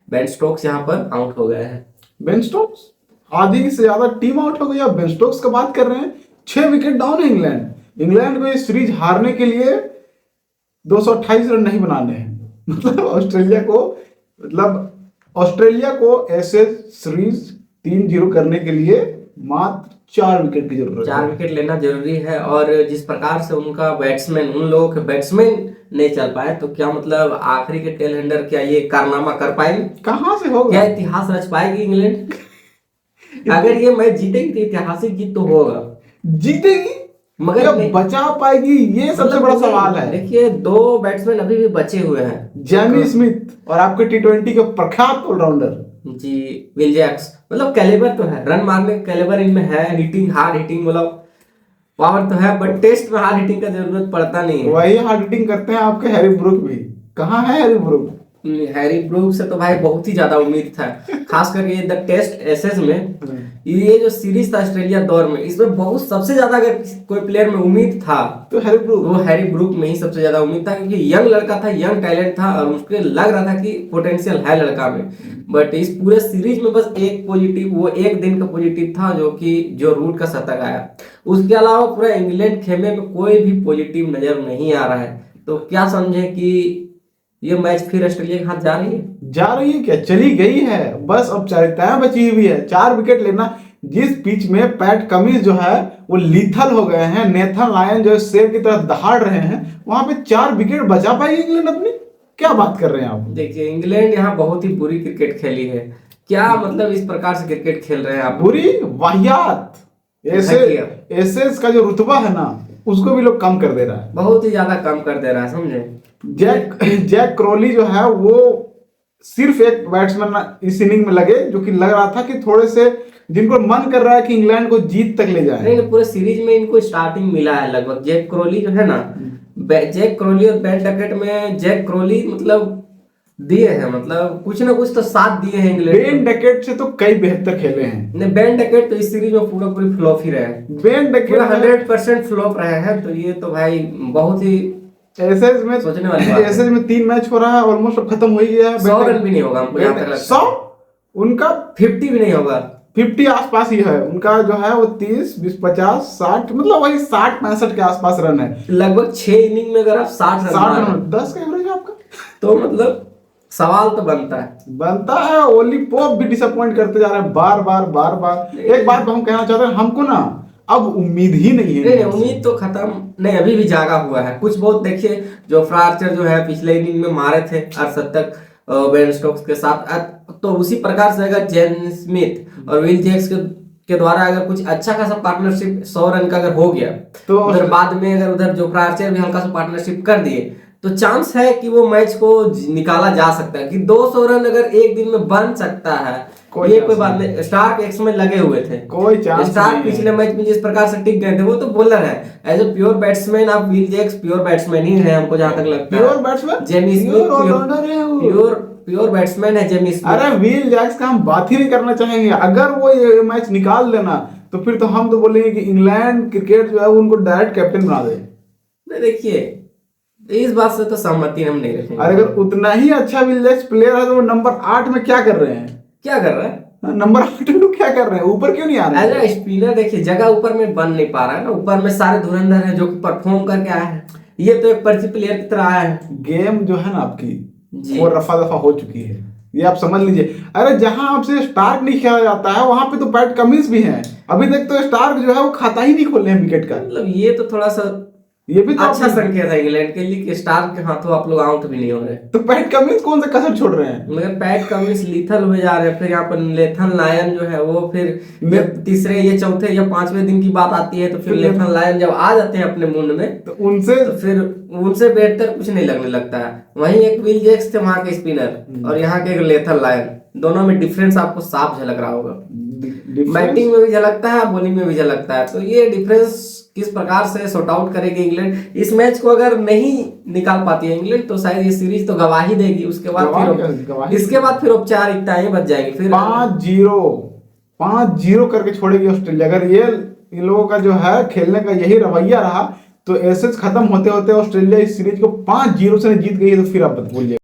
Ben Stokes यहाँ पर out हो गए हैं। बेन स्टोक्स, आधी से ज्यादा टीम आउट हो गई। आप बेन स्टोक्स का बात कर रहे हैं। 6 विकेट डाउन है इंग्लैंड को ये सीरीज हारने के लिए 228 रन नहीं बनाने हैं। मतलब ऑस्ट्रेलिया को ऐसे सीरीज 3-0 करने के लिए मात्र 4 विकेट की जरूरत है। 4 विकेट लेना जरूरी है। और जिस प्रकार से उनका बैट्समैन, उन लोगों के बैट्समैन नहीं चल पाए, तो क्या मतलब आखिरी के टेल एंडर क्या ये कारनामा कर पाएंगे? कहां से होगा? क्या इतिहास रच पाएगी इंग्लैंड? अगर ये मैच जीतेगी तो ऐतिहासिक जीत तो होगा, जीतेगी मगर क्या नहीं बचा पाएगी, ये सबसे बड़ा सवाल है। देखिए 2 बैट्समैन अभी भी बचे हुए हैं, जेमी स्मिथ और आपके टी20 के प्रख्यात ऑलराउंडर जी विल जैक्स। मतलब कैलिबर तो है, रन मारने का कैलिबर इनमें है, हिटिंग, हार्ड हिटिंग, मतलब पावर तो है, बट टेस्ट में हार्ड हिटिंग का जरूरत पड़ता नहीं है। वही हार्ड हिटिंग करते हैं आपके हैरी ब्रूक भी। कहाँ है हैरी ब्रूक? हैरी ब्रूक से तो भाई बहुत ही ज्यादा उम्मीद था, खास करके द टेस्ट एसेस में। ये जो सीरीज था ऑस्ट्रेलिया दौर में, इसमें बहुत सबसे ज्यादा अगर कोई प्लेयर में उम्मीद था तो हैरी ब्रूक, वो हैरी ब्रूक में ही सबसे ज्यादा उम्मीद था, क्योंकि यंग लड़का था, यंग टैलेंट था, और उसके लग रहा था कि पोटेंशियल है लड़का में। बट इस पूरे सीरीज में बस एक पॉजिटिव, वो एक दिन का पॉजिटिव था, जो रूट का शतक आया। उसके अलावा पूरा इंग्लैंड खेमे में कोई भी पॉजिटिव नजर नहीं आ रहा है। तो क्या समझे कि ये मैच फिर ऑस्ट्रेलिया के हाथ जा रही है? जा रही है क्या, चली गई है। बस अब चारिताएं बची हुई है। 4 विकेट लेना। जिस पिच में पैट कमिंस जो है वो लीथल हो गए हैं, नेथन लायन जो शेर की तरह दहाड़ रहे हैं, वहां पे 4 विकेट बचा पाएगी इंग्लैंड अपनी? क्या बात कर रहे हैं आप? देखिए इंग्लैंड यहाँ बहुत ही बुरी क्रिकेट खेली है। क्या मतलब इस प्रकार से क्रिकेट खेल रहे हैं आप? बुरी, वाहियात। एसेस का जो रुतबा है ना, उसको भी लोग कम कर दे रहा है, बहुत ही ज्यादा कम कर दे रहा है, समझे? जैक क्रॉली जो है वो सिर्फ एक बैट्समैन इस इनिंग में लगे, जो कि लग रहा था कि थोड़े से जिनको मन कर रहा है कि इंग्लैंड को जीत तक ले जाए। नहीं, पूरे सीरीज में इनको स्टार्टिंग मिला है लगभग। जैक क्रोली जो है ना, जैक क्रोली और बेन डकेट में जैक क्रोली मतलब दिए हैं, मतलब कुछ ना कुछ तो साथ दिए हैं इंग्लैंड। बेन डकेट से तो कई बेहतर खेले हैं। नहीं, बेन डकेट तो इस सीरीज में पूरी फ्लॉप ही रहे हैं। बेन डकेट 100% फ्लॉप रहे हैं। तो ये तो भाई बहुत ही एसेज में सोचने वाली बात है। एसेज में 3 मैच हो रहा है, ऑलमोस्ट खत्म हो ही गया है। 100 रन भी नहीं होगा हमको यहाँ तक लगता है। 100 उनका 50 भी नहीं होगा। 50 आसपास ही है उनका, जो है वो 30, 20, 50, 60, मतलब वही 60-65 के आसपास रन है। लगभग 6 इनिंग में अगर आप 60 रन 10 का एवरेज है आपका, तो मतलब सवाल तो बनता है। ओली पोप भी डिसअपॉइंट करते जा रहे हैं बार बार। एक बात हम कहना चाहते हैं, हमको ना अब उम्मीद ही नहीं है। नहीं, उम्मीद तो खत्म नहीं, अभी भी जागा हुआ है कुछ बहुत। देखिए जोफ्रा आर्चर जो है पिछले इनिंग में मारे थे 68 बेन स्टोक्स के साथ, तो उसी प्रकार से अगर जेमी स्मिथ और विल जैक्स के द्वारा अगर कुछ अच्छा खासा पार्टनरशिप 100 रन का अगर हो गया, तो उधर बाद में अगर उधर जोफ्रा आर्चर भी हल्का सा पार्टनरशिप कर दिए, तो चांस है कि वो मैच को निकाला जा सकता है, कि 200 रन अगर एक दिन में बन सकता है। ये कोई बात नहीं। स्टार्क एक समय लगे हुए थे, कोई चांस स्टार्क पिछले मैच में जिस प्रकार से टिक गए थे, वो तो बॉलर है। एज ए प्योर बैट्समैन आप विल जैक्स प्योर बैट्समैन ही है, हमको जहां तक लगता है। Pure batsman, Jamie Smith pure batsman है जेमी स्मिथ। अरे विल जैक्स का हम बात ही नहीं करना चाहेंगे। अगर वो ये मैच निकाल देना, तो फिर तो हम तो बोलेंगे कि इंग्लैंड क्रिकेट जो है उनको डायरेक्ट कैप्टन बना दे। देखिए इस बात से तो सहमति हम नहीं रखेंगे। अरे अगर उतना ही अच्छा विल जैक्स प्लेयर है, तो वो नंबर 8 में क्या कर रहे हैं? नंबर 8 में क्या कर रहे हैं? ऊपर क्यों नहीं आ रहे? एज स्पिनर देखिए जगह ऊपर में बन नहीं पा रहा है ना। ऊपर में सारे धुरंधर है जो कि परफॉर्म करके आए हैं, ये तो एक पर्ची प्लेयर की तरह आया है। गेम जो है ना आपकी वो रफा दफा हो चुकी है, ये आप समझ लीजिए। अरे जहां आपसे स्टार्क नहीं खेला जाता है, वहां पे तो पैट कमिंस भी हैं। अभी तक तो स्टार्क जो है वो खाता ही नहीं खोले हैं विकेट का। मतलब ये तो थोड़ा सा ये भी तो अच्छा संकेत है इंग्लैंड के लिए कि स्टार्क के हाथों आप लोग आउट भी नहीं हो रहे। तो पैट कमिंस कौन सा कसर छोड़ रहे हैं? मगर पैट कमिंस लीथल हुए जा रहे हैं। फिर यहाँ पर नेथन लायन जो है वो फिर तीसरे या चौथे या 5वें दिन की बात आती है, तो फिर नेथन लायन जब आ जाते हैं अपने मुंड में, तो फिर उनसे बेहतर कुछ नहीं लगने लगता है। वहीं एक विल जैक्स थे वहां के स्पिनर, और यहाँ के एक नेथन लायन, दोनों में डिफरेंस आपको साफ झलक रहा होगा। बैटिंग में भी झलकता है, बॉलिंग में भी झलकता है। तो ये डिफरेंस किस प्रकार से सॉर्ट आउट करेगी इंग्लैंड? इस मैच को अगर नहीं निकाल पाती है इंग्लैंड, तो शायद ये सीरीज तो गवाही देगी। इसके बाद फिर औपचारिकताएं बच जाएंगी। फिर 5-0 करके छोड़ेगी ऑस्ट्रेलिया। अगर ये इन लोगों का जो है खेलने का यही रवैया रहा, तो एसेज खत्म होते होते ऑस्ट्रेलिया इस सीरीज को 5-0 से जीत गई है। तो फिर आप बोलिए